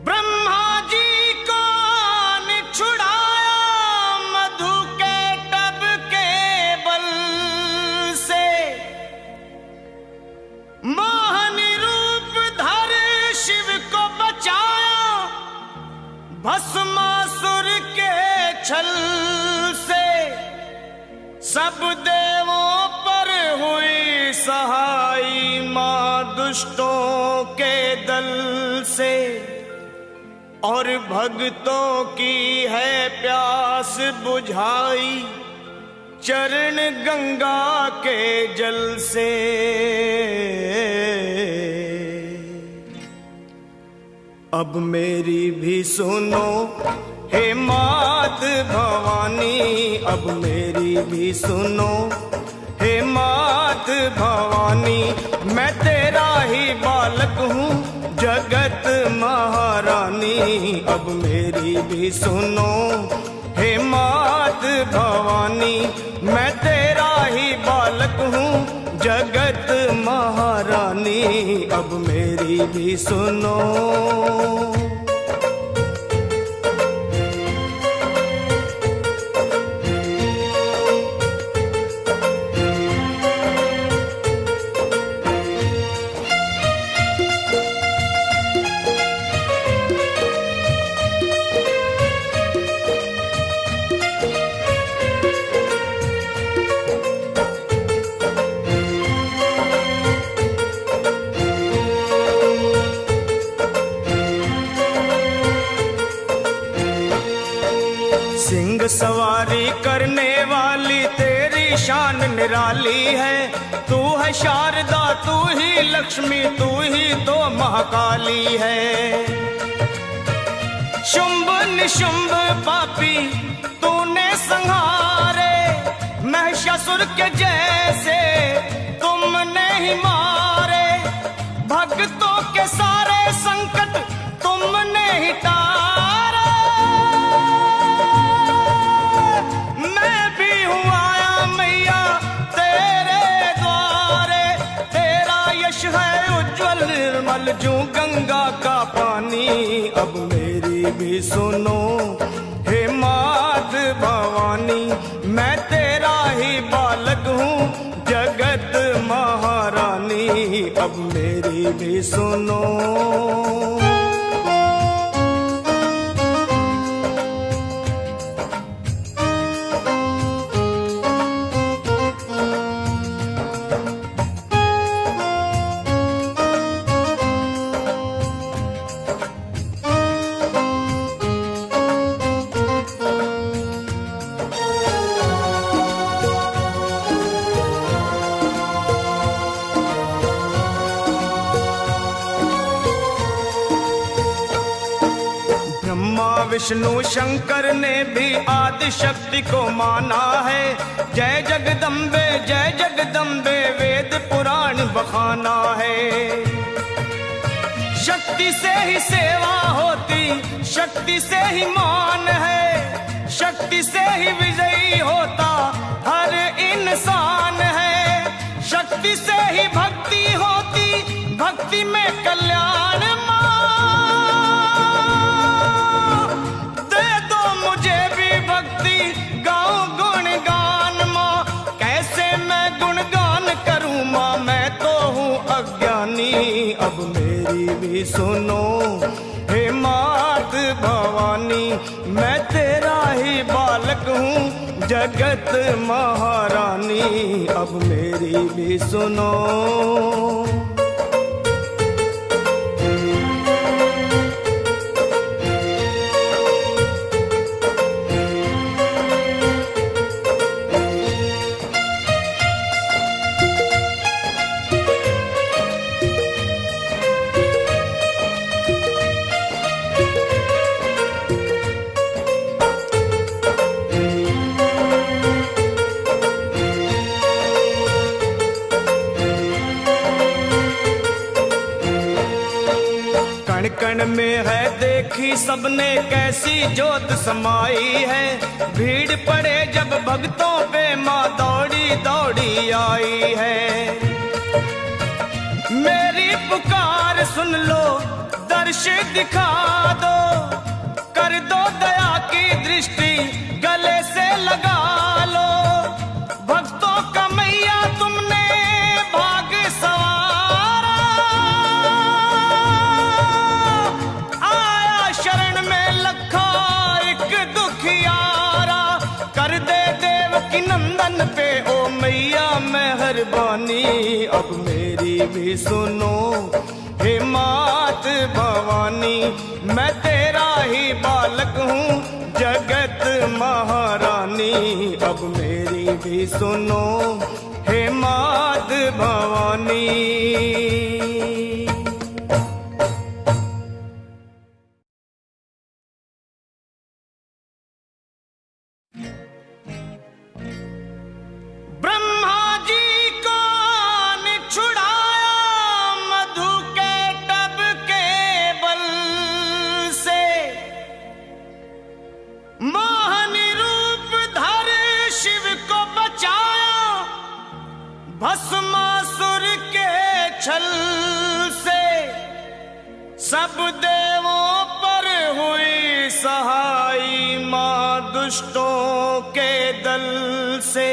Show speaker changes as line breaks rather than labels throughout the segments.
ब्रह्मा जी को छुड़ाया मधु के टब के बल से, मोहनी रूप धर शिव को बचाया भस्मासुर के छल से। सब देवों पर हुई सहाई मां दुष्टों के दल से, और भक्तों की है प्यास बुझाई चरण गंगा के जल से। अब मेरी भी सुनो हे मात भवानी, अब मेरी भी सुनो हे मात भवानी। मैं तेरा ही बालक हूँ जगत महारानी, अब मेरी भी सुनो हे मात भवानी। मैं तेरा ही बालक हूँ जगत महारानी, अब मेरी भी सुनो। सिंह सवारी करने वाली तेरी शान निराली है। तू है शारदा, तू ही लक्ष्मी, तू ही तो महाकाली है। शुंभ निशुंभ पापी तूने संहारे, महिषासुर के जैसे तुमने ही मारे। भक्तों के सारे संकट तुमने ही टारे। मैं भी हूँ आया मैया तेरे द्वारे, तेरा यश है उज्जवल निर्मल जो गंगा का पानी। अब मेरी भी सुनो हे मात भवानी, मैं तेरा ही बालक हूँ जगत महारानी, अब मेरी भी सुनो। विष्णु शंकर ने भी आदि शक्ति को माना है। जय जगदम्बे वेद पुराण बखाना है। शक्ति से ही सेवा होती, शक्ति से ही मान है, शक्ति से ही विजयी होता हर इंसान है। शक्ति से ही भक्ति होती, भक्ति में कल्याण। अब मेरी भी सुनो हे मात भवानी, मैं तेरा ही बालक हूँ जगत महारानी, अब मेरी भी सुनो। कण कण में है देखी सबने कैसी जोत समाई है। भीड़ पड़े जब भक्तों पे माँ दौड़ी दौड़ी आई है। मेरी पुकार पुकार सुन लो, दर्श दिखा दो, कर दो दया की दृष्टि, गले से लगा लो। भक्तों का मैया तुमने भाग सवारा, आया शरण में लखा एक दुखियारा। कर दे देवकी नंदन पे ओ मैया मेहरबानी, अब मेरी भी सुनो हे मात भवानी। मैं तेरा ही बालक हूँ जगत महारानी, अब मेरी भी सुनो हे मात भवानी। ब्रह्मा जी को छुड़ाया मधु के टब के बल से, मोहनी रूप धर शिव को बचाया भस्मासुर के छल से। सब देवों पर हुई सहाय मां दुष्टों के दल से,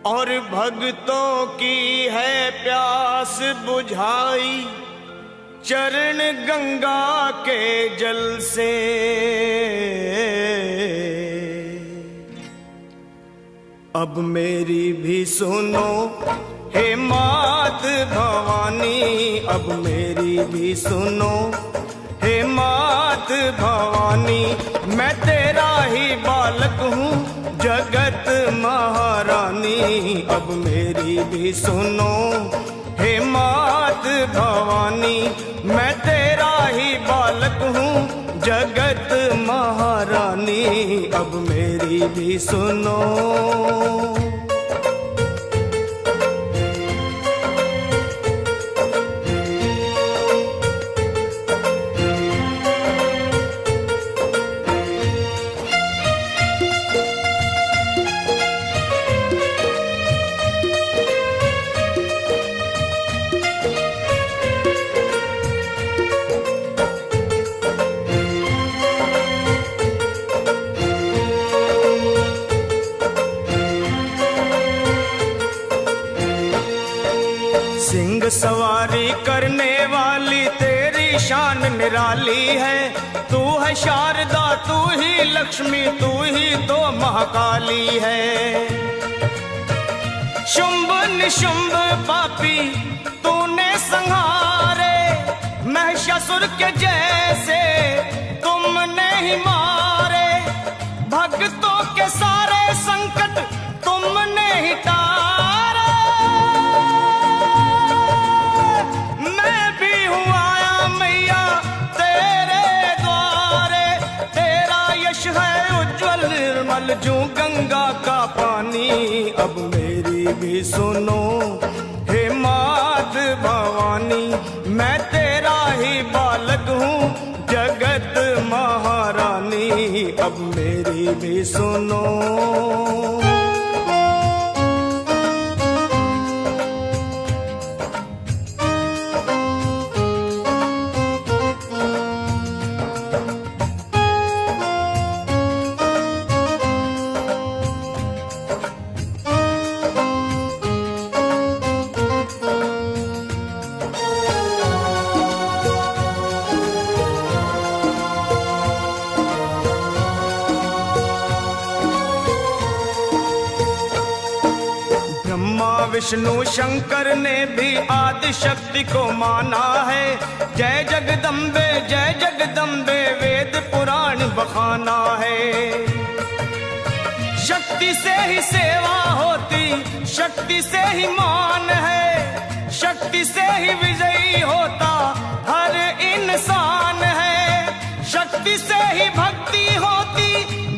और भक्तों की है प्यास बुझाई चरण गंगा के जल से। अब मेरी भी सुनो हे मात भवानी, अब मेरी भी सुनो हे मात भवानी। मैं तेरा ही बालक हूँ जगत महारानी, अब मेरी भी सुनो हे मात भवानी। मैं तेरा ही बालक हूँ जगत महारानी, अब मेरी भी सुनो। सवारी करने वाली तेरी शान निराली है। तू है शारदा, तू ही लक्ष्मी, तू ही तो महाकाली है। शुंभ निशुंभ पापी तूने संहारे, महिषासुर के जैसे तुमने ही मारे। भक्तों के सारे संकट तुमने ही टारे। जो गंगा का पानी, अब मेरी भी सुनो हे मात भवानी। मैं तेरा ही बालक हूँ जगत महारानी, अब मेरी भी सुनो। विष्णु शंकर ने भी आदि शक्ति को माना है। जय जगदम्बे वेद पुराण बखाना है। शक्ति से ही सेवा होती, शक्ति से ही मान है, शक्ति से ही विजयी होता हर इंसान है। शक्ति से ही भक्ति होती,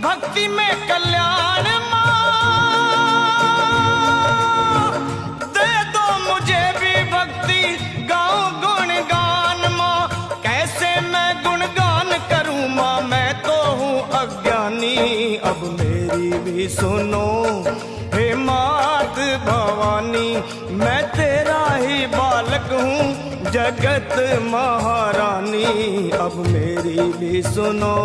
भक्ति में कल्याण। अब मेरी भी सुनो हे मात भवानी। मैं तेरा ही बालक हूँ जगत महारानी अब मेरी भी सुनो।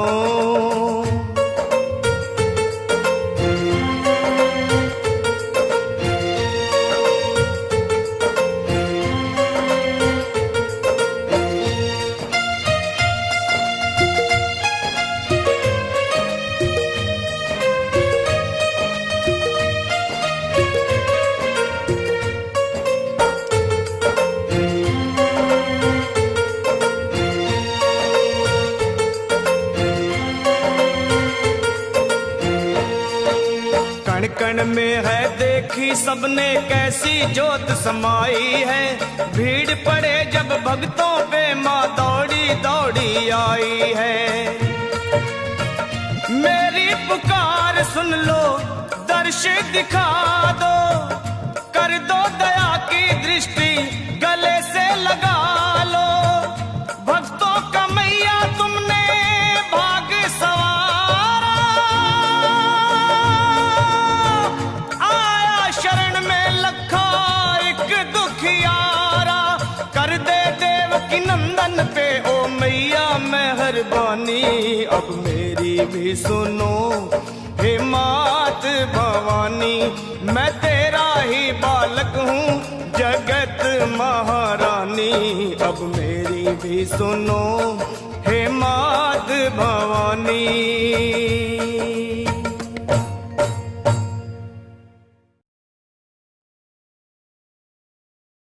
कण कण में है देखी सबने कैसी जोत समाई है, भीड़ पड़े जब भक्तों पे माँ दौड़ी दौड़ी आई है। मेरी पुकार सुन लो, दर्श दिखा दो, कर दो दया की दृष्टि गले से लगा लो। भक्तों का मैया तुमने भाग सवारा, आया शरण में लखा एक दुखियारा। कर दे देव की नंदन पे ओ मैया मेहरबानी अब मेरी भी सुनो। हे मात भवानी मैं तेरा ही बालक हूँ, जगत महारानी अब मेरी भी सुनो। हे मात भवानी।